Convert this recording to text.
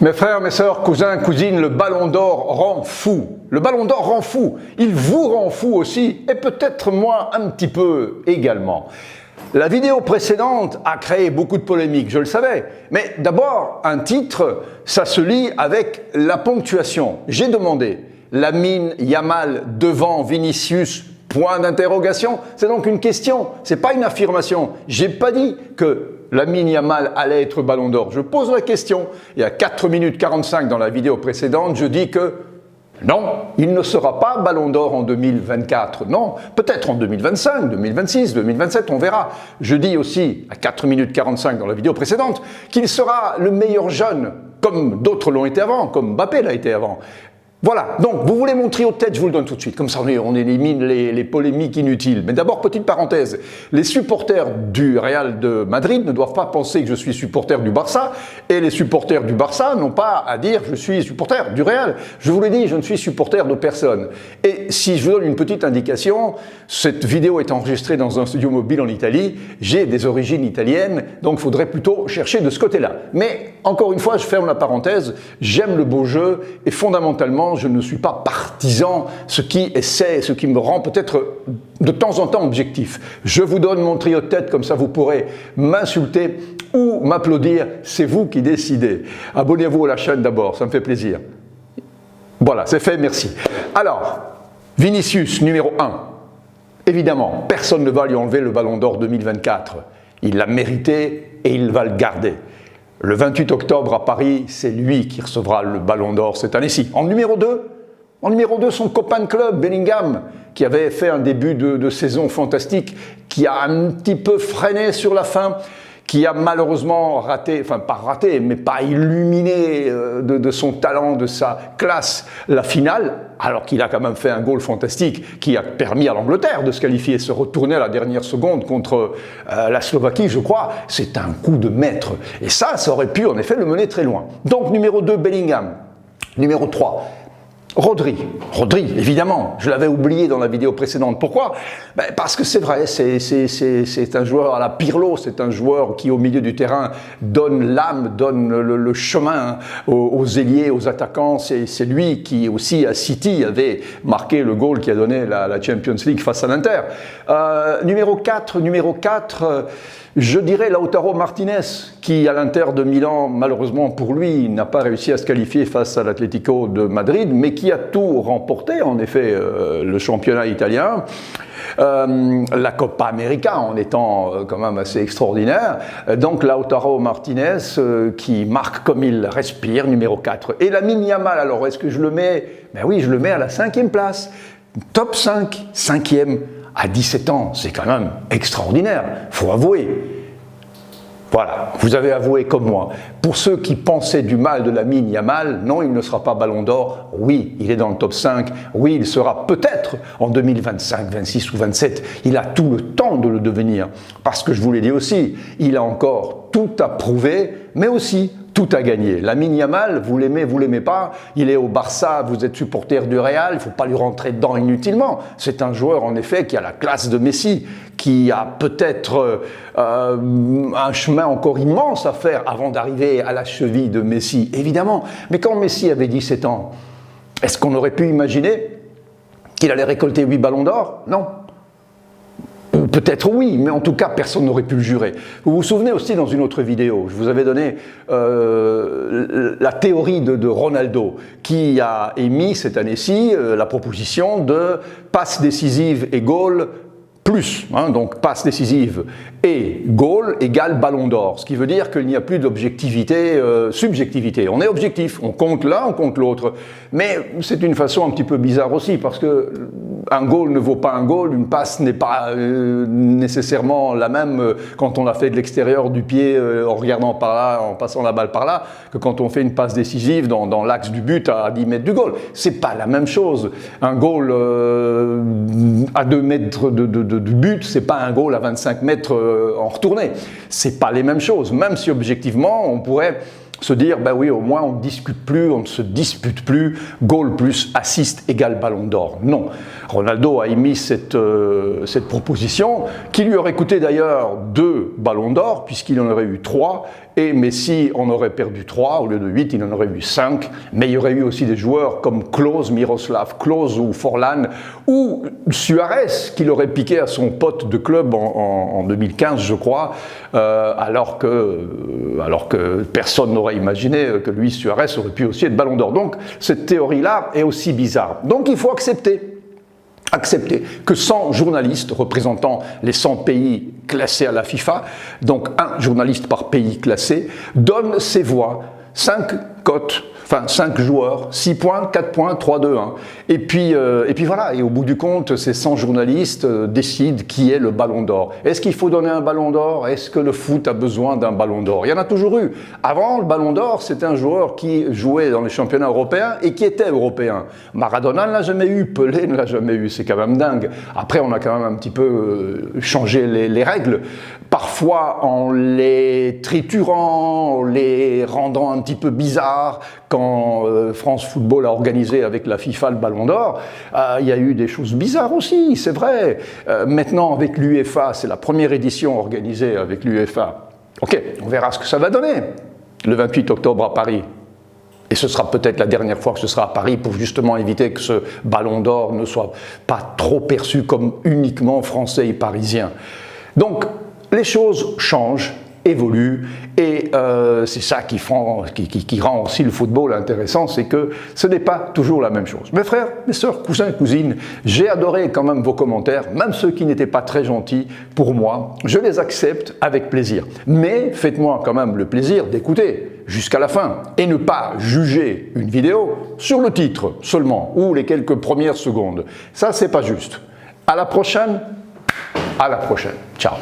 Mes frères, mes sœurs, cousins, cousines, le ballon d'or rend fou. Le ballon d'or rend fou. Il vous rend fou aussi, et peut-être moi un petit peu également. La vidéo précédente a créé beaucoup de polémiques, je le savais. Mais d'abord, un titre, ça se lit avec la ponctuation. J'ai demandé Lamine Yamal devant Vinicius, point d'interrogation. C'est donc une question, c'est pas une affirmation. J'ai pas dit que Lamine Yamal allait être ballon d'or. Je pose la question. Il y a 4 minutes 45 dans la vidéo précédente, je dis que non, il ne sera pas ballon d'or en 2024. Non, peut-être en 2025, 2026, 2027, on verra. Je dis aussi, à 4 minutes 45 dans la vidéo précédente, qu'il sera le meilleur jeune, comme d'autres l'ont été avant, comme Mbappé l'a été avant. Voilà, donc vous voulez mon trio de tête, je vous le donne tout de suite, comme ça on élimine les polémiques inutiles. Mais d'abord, petite parenthèse, les supporters du Real de Madrid ne doivent pas penser que je suis supporter du Barça, et les supporters du Barça n'ont pas à dire je suis supporter du Real. Je vous l'ai dit, je ne suis supporter de personne. Et si je vous donne une petite indication, cette vidéo est enregistrée dans un studio mobile en Italie, j'ai des origines italiennes, donc il faudrait plutôt chercher de ce côté-là. Mais encore une fois, je ferme la parenthèse, j'aime le beau jeu, et fondamentalement, je ne suis pas partisan, ce qui me rend peut-être de temps en temps objectif. Je vous donne mon trio de tête, comme ça vous pourrez m'insulter ou m'applaudir, c'est vous qui décidez. Abonnez-vous à la chaîne d'abord, ça me fait plaisir. Voilà, c'est fait, merci. Alors, Vinicius, numéro 1. Évidemment, personne ne va lui enlever le ballon d'or 2024. Il l'a mérité et il va le garder. Le 28 octobre à Paris, c'est lui qui recevra le ballon d'or cette année-ci. En numéro 2, son copain de club, Bellingham, qui avait fait un début de saison fantastique, qui a un petit peu freiné sur la fin, qui a malheureusement raté, enfin pas raté, mais pas illuminé de son talent, de sa classe, la finale, alors qu'il a quand même fait un goal fantastique qui a permis à l'Angleterre de se qualifier et se retourner à la dernière seconde contre la Slovaquie, je crois. C'est un coup de maître. Et ça aurait pu en effet le mener très loin. Donc numéro 2, Bellingham. Numéro 3, Rodri, évidemment, je l'avais oublié dans la vidéo précédente. Pourquoi? Parce que c'est vrai, c'est un joueur à la Pirlo, c'est un joueur qui au milieu du terrain donne l'âme, donne le chemin aux ailiers, aux attaquants. C'est lui qui aussi à City avait marqué le goal qui a donné la Champions League face à l'Inter. Numéro 4, je dirais Lautaro Martinez, qui à l'Inter de Milan, malheureusement pour lui, n'a pas réussi à se qualifier face à l'Atlético de Madrid, mais qui a tout remporté, en effet, le championnat italien, la Copa América en étant quand même assez extraordinaire. Donc Lautaro Martinez qui marque comme il respire, numéro 4. Et Lamine Yamal, alors est-ce que je le mets? Ben oui, je le mets à la 5e place. Top 5, 5e. À 17 ans, c'est quand même extraordinaire, faut avouer. Voilà, vous avez avoué comme moi. Pour ceux qui pensaient du mal de Lamine Yamal, non, il ne sera pas ballon d'or. Oui, il est dans le top 5. Oui, il sera peut-être en 2025, 26 ou 27. Il a tout le temps de le devenir. Parce que je vous l'ai dit aussi, il a encore tout à prouver, mais aussi tout à gagner. Lamine Yamal, vous l'aimez pas, il est au Barça, vous êtes supporter du Real, il ne faut pas lui rentrer dedans inutilement. C'est un joueur en effet qui a la classe de Messi, qui a peut-être un chemin encore immense à faire avant d'arriver à la cheville de Messi, évidemment. Mais quand Messi avait 17 ans, est-ce qu'on aurait pu imaginer qu'il allait récolter 8 ballons d'or? Non. Peut-être oui, mais en tout cas, personne n'aurait pu le jurer. Vous vous souvenez aussi dans une autre vidéo, je vous avais donné la théorie de Ronaldo, qui a émis cette année-ci la proposition de passe décisive et goal plus, donc passe décisive et goal égale ballon d'or, ce qui veut dire qu'il n'y a plus d'objectivité, subjectivité. On est objectif, on compte l'un, on compte l'autre, mais c'est une façon un petit peu bizarre aussi, parce que un goal ne vaut pas un goal, une passe n'est pas nécessairement la même quand on la fait de l'extérieur du pied en regardant par là, en passant la balle par là, que quand on fait une passe décisive dans l'axe du but à 10 mètres du goal. C'est pas la même chose. Un goal à 2 mètres du but, c'est pas un goal à 25 mètres en retournée. C'est pas les mêmes choses, même si objectivement on pourrait se dire, ben oui, au moins on ne discute plus, on ne se dispute plus, goal plus assist égale ballon d'or. Non. Ronaldo a émis cette proposition, qui lui aurait coûté d'ailleurs 2 ballons d'or, puisqu'il en aurait eu 3, et Messi en aurait perdu 3, au lieu de 8, il en aurait eu 5, mais il y aurait eu aussi des joueurs comme Klose, Miroslav Klose ou Forlan, ou Suarez, qu'il aurait piqué à son pote de club en 2015, je crois, alors que personne n'aurait imaginé que lui, Suarez, aurait pu aussi être Ballon d'Or. Donc, cette théorie-là est aussi bizarre. Donc, il faut accepter que 100 journalistes représentant les 100 pays classés à la FIFA, donc un journaliste par pays classé, donnent ses voix, 5 cotes, enfin 5 joueurs, 6 points, 4 points, 3, 2, 1. Et puis voilà, et au bout du compte, ces 100 journalistes décident qui est le Ballon d'Or. Est-ce qu'il faut donner un Ballon d'Or? Est-ce que le foot a besoin d'un Ballon d'Or? Il y en a toujours eu. Avant, le Ballon d'Or, c'était un joueur qui jouait dans les championnats européens et qui était européen. Maradona ne l'a jamais eu, Pelé ne l'a jamais eu, c'est quand même dingue. Après, on a quand même un petit peu changé les règles, parfois en les triturant, en les rendant un petit peu bizarres. Quand France Football a organisé avec la FIFA le Ballon d'Or, il y a eu des choses bizarres aussi, c'est vrai. Maintenant, avec l'UEFA, c'est la première édition organisée avec l'UEFA. Ok, on verra ce que ça va donner le 28 octobre à Paris. Et ce sera peut-être la dernière fois que ce sera à Paris pour justement éviter que ce Ballon d'Or ne soit pas trop perçu comme uniquement français et parisien. Donc, les choses changent, évoluent, et c'est ça qui rend aussi le football intéressant, c'est que ce n'est pas toujours la même chose. Mes frères, mes sœurs, cousins, cousines, j'ai adoré quand même vos commentaires, même ceux qui n'étaient pas très gentils pour moi, je les accepte avec plaisir. Mais faites-moi quand même le plaisir d'écouter jusqu'à la fin et ne pas juger une vidéo sur le titre seulement ou les quelques premières secondes. Ça, c'est pas juste. À la prochaine. Ciao.